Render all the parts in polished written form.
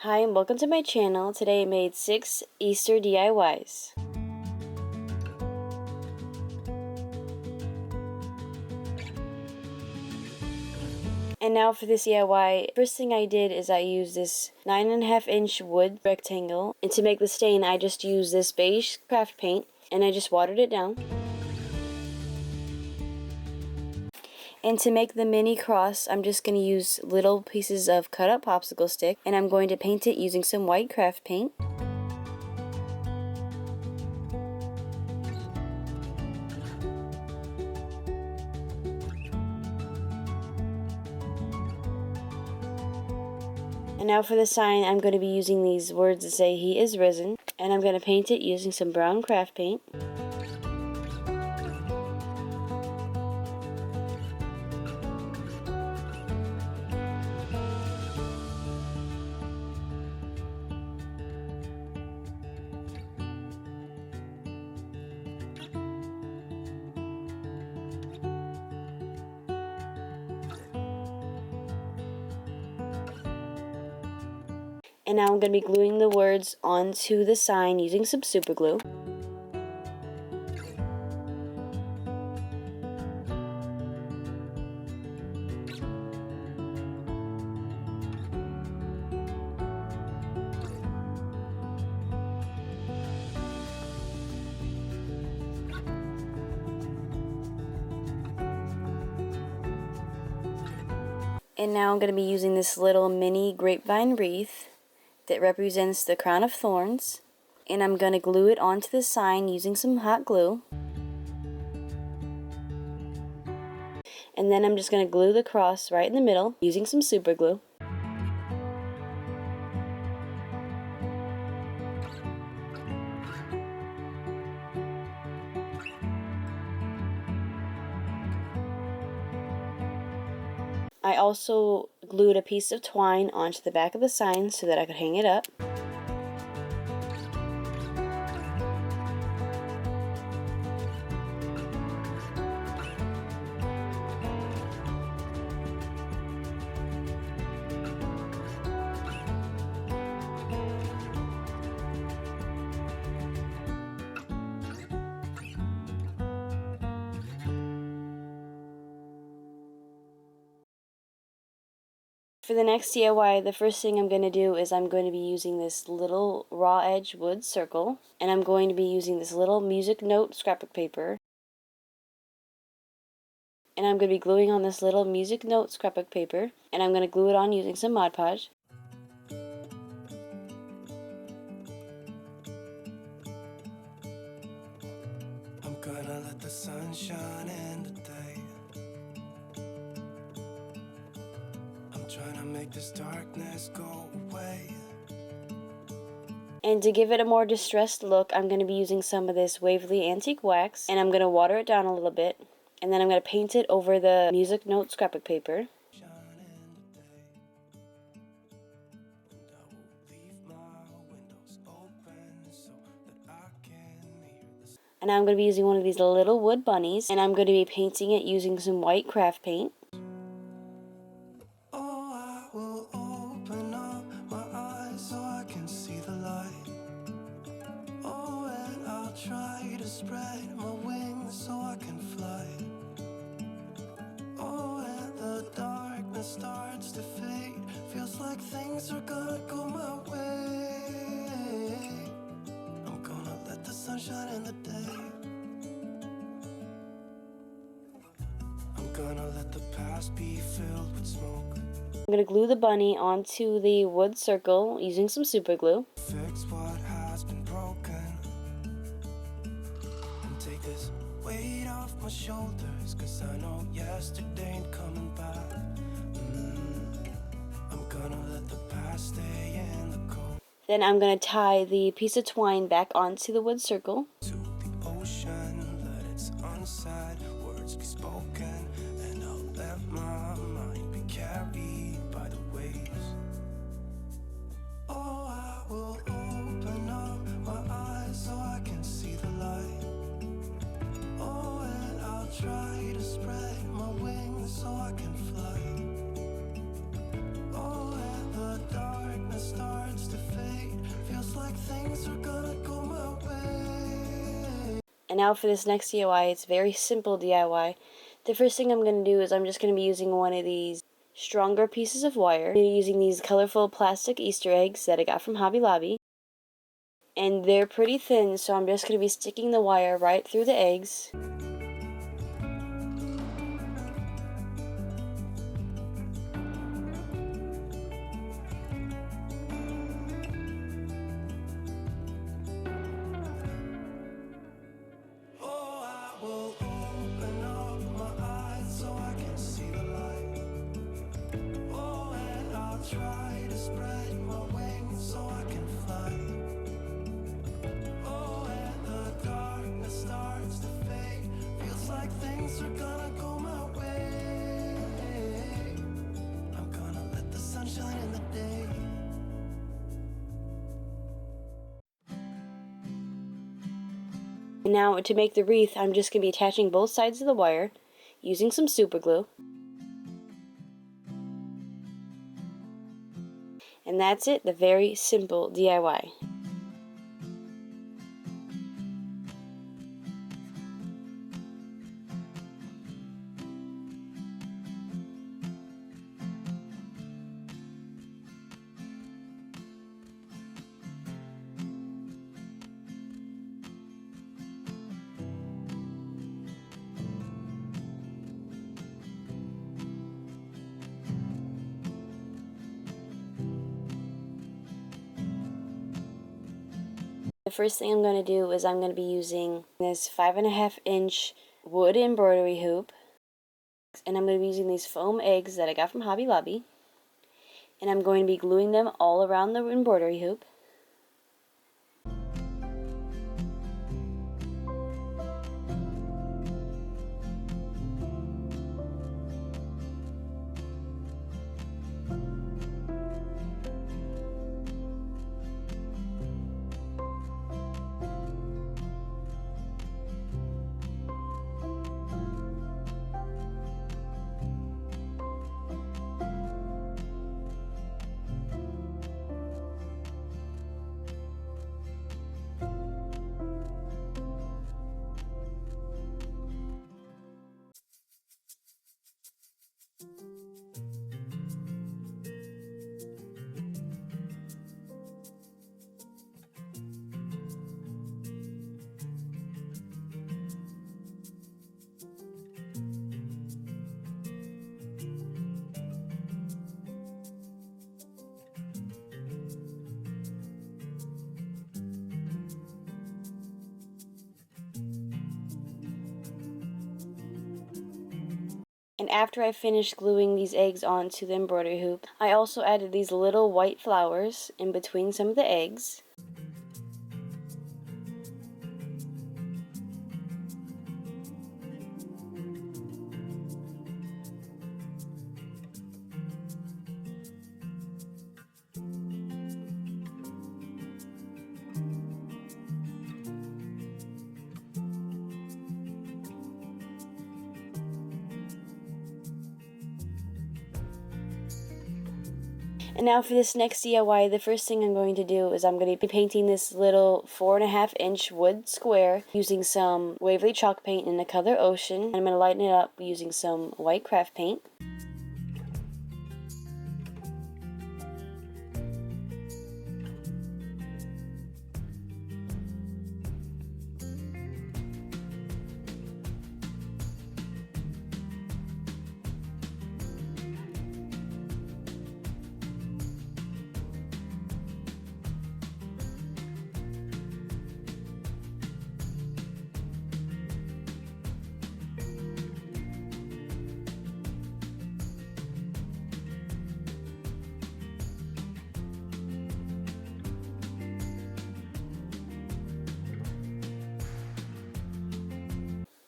Hi and welcome to my channel. Today I made 6 Easter DIYs. And now for this DIY, first thing I did is I used this 9.5-inch wood rectangle, and to make the stain I just used this beige craft paint and I just watered it down. And to make the mini cross, I'm just going to use little pieces of cut up popsicle stick, and I'm going to paint it using some white craft paint. And now for the sign, I'm going to be using these words that say "He is risen," and I'm going to paint it using some brown craft paint. And now I'm going to be gluing the words onto the sign using some super glue. And now I'm going to be using this little mini grapevine wreath that represents the crown of thorns, and I'm going to glue it onto the sign using some hot glue. And then I'm just going to glue the cross right in the middle using some super glue. I also glued a piece of twine onto the back of the sign so that I could hang it up. For the next DIY, the first thing I'm going to do is I'm going to be using this little raw edge wood circle, and I'm going to be using this little music note scrapbook paper, and I'm going to be gluing on this little music note scrapbook paper, and I'm going to glue it on using some Mod Podge. I'm gonna let the sun shine in today. I'm trying to make this darkness go away. And to give it a more distressed look, I'm going to be using some of this Waverly Antique Wax, and I'm going to water it down a little bit, and then I'm going to paint it over the music note scrapbook paper. And now I'm going to be using one of these little wood bunnies, and I'm going to be painting it using some white craft paint. Oh, I will open up my eyes so I can see the light. Oh, and I'll try to spread my wings so I can fly. Oh, and the darkness starts to fade. Feels like things are gonna go my way. I'm gonna let the sun shine in the day. I'm gonna let the past be filled with smoke. I'm going to glue the bunny onto the wood circle using some super glue. Fix what has been broken and take this weight off my shoulders, 'cause I know yesterday ain't coming back. I'm gonna let the past stay in the cold. Then I'm going to tie the piece of twine back onto the wood circle. To the ocean, let its unsaid words be spoken, and I'll let my mind be carried by the waves. Oh, I will open up my eyes so I can see the light. Oh, and I'll try to spread my wings so I can fly. Oh, and the darkness starts And now for this next DIY, it's very simple DIY. The first thing I'm going to do is I'm just going to be using one of these stronger pieces of wire. I'm using these colorful plastic Easter eggs that I got from Hobby Lobby. And they're pretty thin, so I'm just going to be sticking the wire right through the eggs. Oh, I will open up my eyes so I can see the light. Oh, and I'll try to spread my wings so I can fly. Oh, and the darkness starts to fade. Feels like things are gonna go my way. I'm gonna let the sun shine in the day. And now to make the wreath, I'm just going to be attaching both sides of the wire using some super glue. And that's it, the very simple DIY. The first thing I'm going to do is I'm going to be using this 5.5-inch wood embroidery hoop. And I'm going to be using these foam eggs that I got from Hobby Lobby. And I'm going to be gluing them all around the embroidery hoop. And after I finished gluing these eggs onto the embroidery hoop, I also added these little white flowers in between some of the eggs. And now for this next DIY, the first thing I'm going to do is I'm going to be painting this little 4.5-inch wood square using some Waverly chalk paint in the color Ocean. And I'm going to lighten it up using some white craft paint.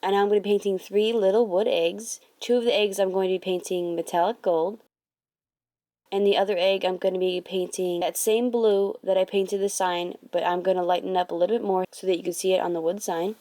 And now I'm going to be painting 3 little wood eggs. 2 of the eggs I'm going to be painting metallic gold. And the other egg I'm going to be painting that same blue that I painted the sign, but I'm going to lighten up a little bit more so that you can see it on the wood sign.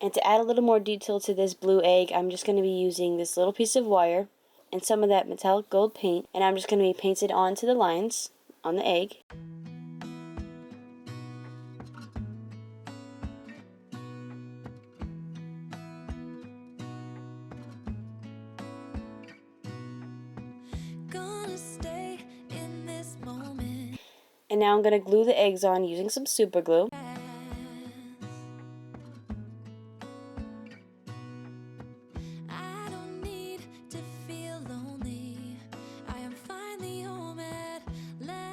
And to add a little more detail to this blue egg, I'm just going to be using this little piece of wire and some of that metallic gold paint, and I'm just going to be painted onto the lines on the egg. Gonna stay in this moment. And now I'm going to glue the eggs on using some super glue. I don't need to feel lonely. I am finally home at last.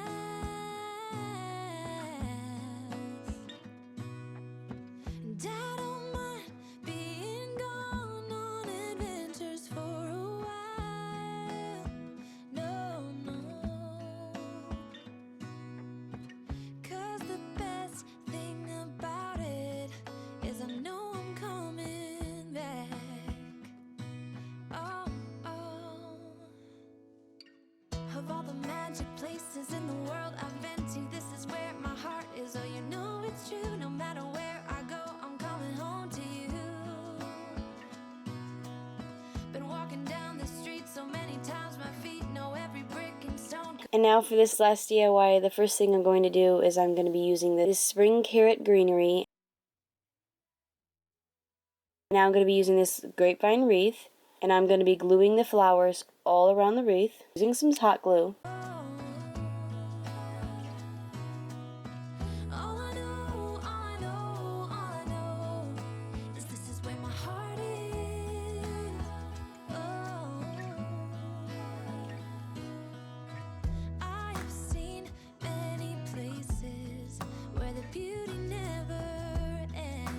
And I don't mind being gone on adventures for a while. No, no. 'Cause the best thing about it is I know I'm coming back. Oh, oh. Of all the magic places in the world I've been to, this is where my heart is. Oh, you know it's true. No matter where I go, I'm coming home to you. Been walking down the street so many times, my feet know every brick and stone. And now for this last DIY, the first thing I'm going to do is I'm going to be using this spring carrot greenery. Now I'm going to be using this grapevine wreath, and I'm going to be gluing the flowers all around the wreath using some hot glue. All I know, all I know, all I know is this is where my heart is. Oh, I have seen many places where the beauty never ends.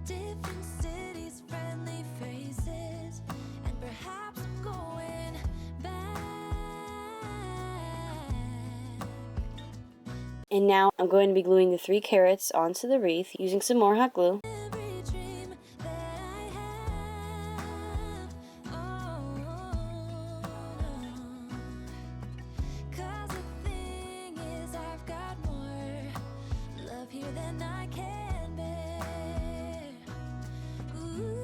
Different cities, friendly faces, and perhaps I'm going back. And now I'm going to be gluing the 3 carrots onto the wreath using some more hot glue. Every dream that I have, oh, 'cause the thing is I've got more love here than I can bear. Ooh.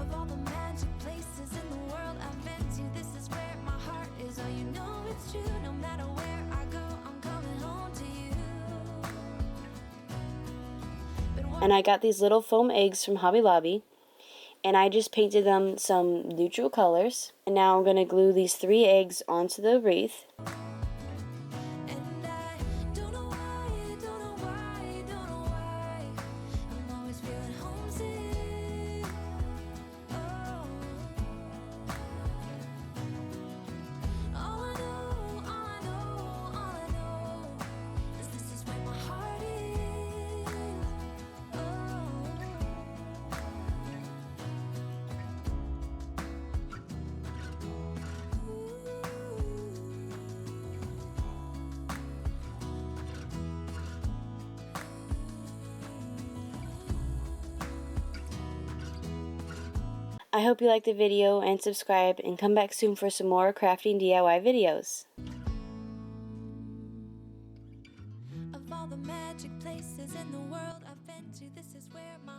Of all the magic places in the world I've been to, this is where my heart is. Oh, you know it's true. No matter where I go, I'm coming home to you. And I got these little foam eggs from Hobby Lobby, and I just painted them some neutral colors. And now I'm going to glue these 3 eggs onto the wreath. And I don't know why, don't know why, don't know why I'm always feeling homesick. Oh, all I know, all I know, all I know is this is where my heart is. Oh. I hope you liked the video and subscribe, and come back soon for some more crafting DIY videos. Of all the magic places in the world I've been to, this is where my